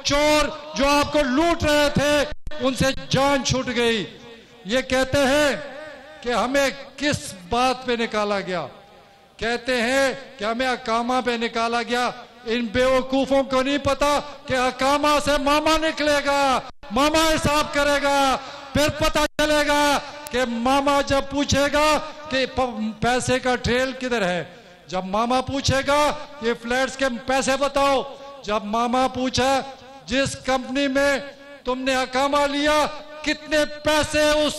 चोर जो आपको लूट रहे थे उनसे जान छूट गई। ये कहते हैं कि हमें किस बात पे निकाला गया, कहते हैं कि हमें अकामा पे निकाला गया। इन बेवकूफों को नहीं पता कि अकामा से मामा निकलेगा, मामा हिसाब करेगा, फिर पता चलेगा कि मामा जब पूछेगा कि पैसे का ट्रेल किधर है, जब मामा पूछेगा ये फ्लैट्स के पैसे बताओ, जब मामा पूछा जिस कंपनी में तुमने अकामा लिया कितने पैसे उस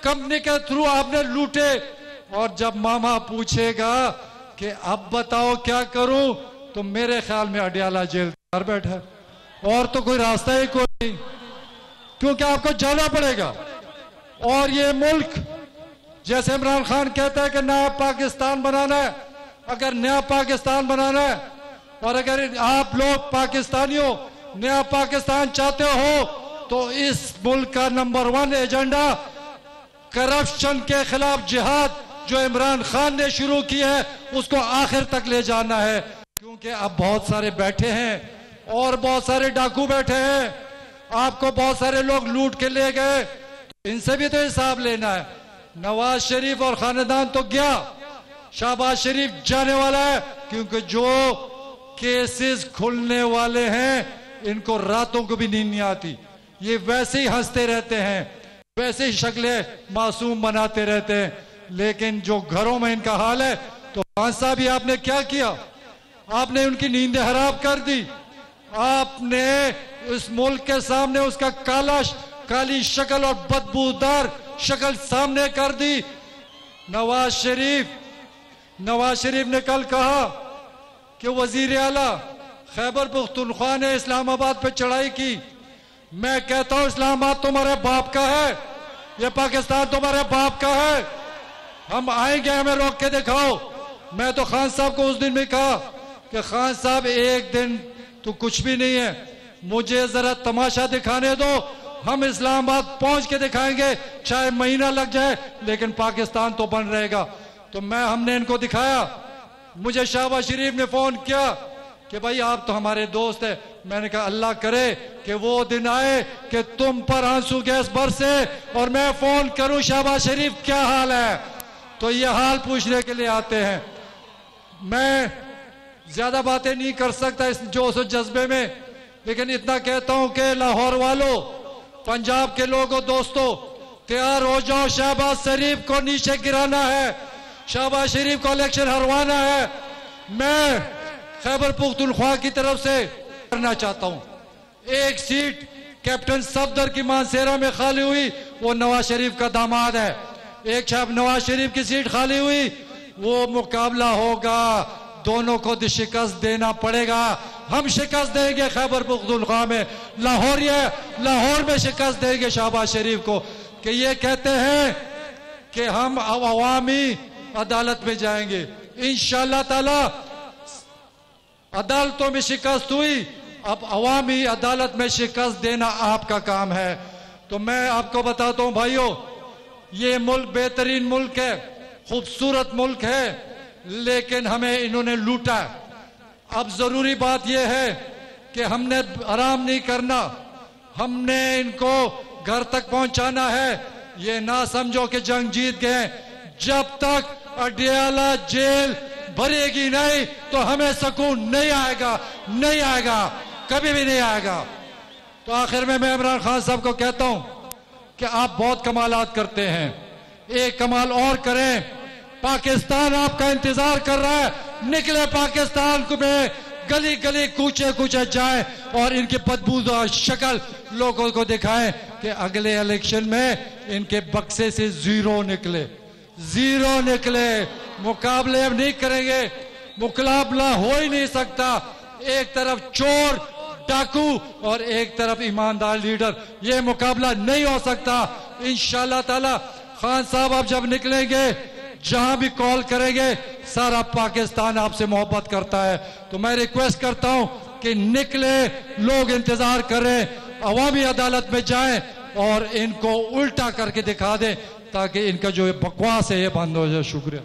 कंपनी के थ्रू आपने लूटे, और जब मामा पूछेगा कि अब बताओ क्या करूं, तो मेरे ख्याल में अडियाला जेल कर बैठा है और तो कोई रास्ता ही कोई नहीं, क्योंकि आपको जाना पड़ेगा। और ये मुल्क जैसे इमरान खान कहता है कि नया पाकिस्तान बनाना है, अगर नया पाकिस्तान बनाना है और अगर आप लोग पाकिस्तानियों नया पाकिस्तान चाहते हो तो इस मुल्क का नंबर 1 एजेंडा करप्शन के खिलाफ जिहाद जो इमरान खान ने शुरू की है उसको आखिर तक ले जाना है। क्योंकि अब बहुत सारे बैठे हैं और बहुत सारे डाकू बैठे हैं, आपको बहुत सारे लोग लूट के ले गए, इनसे भी तो हिसाब लेना है। नवाज शरीफ और खानदान तो गया, शहबाज शरीफ जाने वाला है, क्योंकि जो केसेस खुलने वाले हैं इनको रातों को भी नींद नहीं आती, ये वैसे ही हंसते रहते हैं, वैसे ही शक्लें मासूम बनाते रहते हैं, लेकिन जो घरों में इनका हाल है। तो खान साहब भी आपने क्या किया, आपने उनकी नींदें हराम कर दी, आपने इस मुल्क के सामने उसका काली शक्ल और बदबूदार शक्ल सामने कर दी। नवाज शरीफ ने कल कहा कि वजीर आला खैबर पख्तूनख्वा ने इस्लामाबाद पे चढ़ाई की। मैं कहता हूं इस्लामाबाद तुम्हारे बाप का है, ये पाकिस्तान तुम्हारे बाप का है, हम आएंगे, हमें रोक के दिखाओ। मैं तो खान साहब को उस दिन भी कहा कि खान साहब एक दिन तो कुछ भी नहीं है, मुझे जरा तमाशा दिखाने दो, हम इस्लामाबाद पहुंच के दिखाएंगे, चाहे महीना लग जाए लेकिन पाकिस्तान तो बन रहेगा। तो हमने इनको दिखाया। मुझे शहबाज शरीफ ने फोन किया कि भाई आप तो हमारे दोस्त है। मैंने कहा अल्लाह करे कि वो दिन आए कि तुम पर आंसू गैस बरसे और मैं फोन करूं शहबाज शरीफ क्या हाल है, तो ये हाल पूछने के लिए आते हैं। मैं ज्यादा बातें नहीं कर सकता इस जोश और जज्बे में, लेकिन इतना कहता हूं कि लाहौर वालों, पंजाब के लोगों, दोस्तों, तैयार हो जाओ, शहबाज शरीफ को नीचे गिराना है, शहबाज शरीफ को इलेक्शन हरवाना है। मैं खैबर पख्तूनख्वा की तरफ से करना चाहता हूं, एक सीट कैप्टन सफदर की मानसेरा में खाली हुई, वो नवाज शरीफ का दामाद है, एक नवाज शरीफ की सीट खाली हुई, वो मुकाबला होगा, दोनों को शिकस्त देना पड़ेगा। हम शिकस्त देंगे खैबर पख्तूनख्वा में, लाहौर में शिकस्त देंगे शहबाज शरीफ को, कि ये कहते हैं कि हम अवामी अदालत में जाएंगे। इंशाअल्लाह ताला अदालतों में शिकस्त हुई, अब अवामी अदालत में शिकस्त देना आपका काम है। तो मैं आपको बताता हूं भाइयों, ये मुल्क बेहतरीन मुल्क है, खूबसूरत मुल्क है, लेकिन हमें इन्होंने लूटा। अब जरूरी बात यह है कि हमने आराम नहीं करना, हमने इनको घर तक पहुंचाना है। ये ना समझो कि जंग जीत गए, जब तक अडियाला जेल भरेगी नहीं तो हमें सुकून नहीं आएगा, कभी भी नहीं आएगा। तो आखिर में मैं इमरान खान साहब को कहता हूं कि आप बहुत कमालात करते हैं, एक कमाल और करें, पाकिस्तान आपका इंतजार कर रहा है, निकले पाकिस्तान में, गली गली कूचे कूचे जाएं और इनकी बदबूदार शक्ल लोगों को दिखाएं कि अगले इलेक्शन में इनके बक्से से जीरो निकले। मुकाबले अब नहीं करेंगे, मुकाबला हो ही नहीं सकता। एक तरफ चोर डाकू और एक तरफ ईमानदार लीडर, ये मुकाबला नहीं हो सकता। इंशाअल्लाह ताला खान साहब आप जब निकलेंगे, जहां भी कॉल करेंगे, सारा पाकिस्तान आपसे मोहब्बत करता है। तो मैं रिक्वेस्ट करता हूं कि निकले लोग इंतजार करें, अवामी अदालत में जाएं और इनको उल्टा करके दिखा दें ताकि इनका जो बकवास है ये बंद हो जाए। शुक्रिया।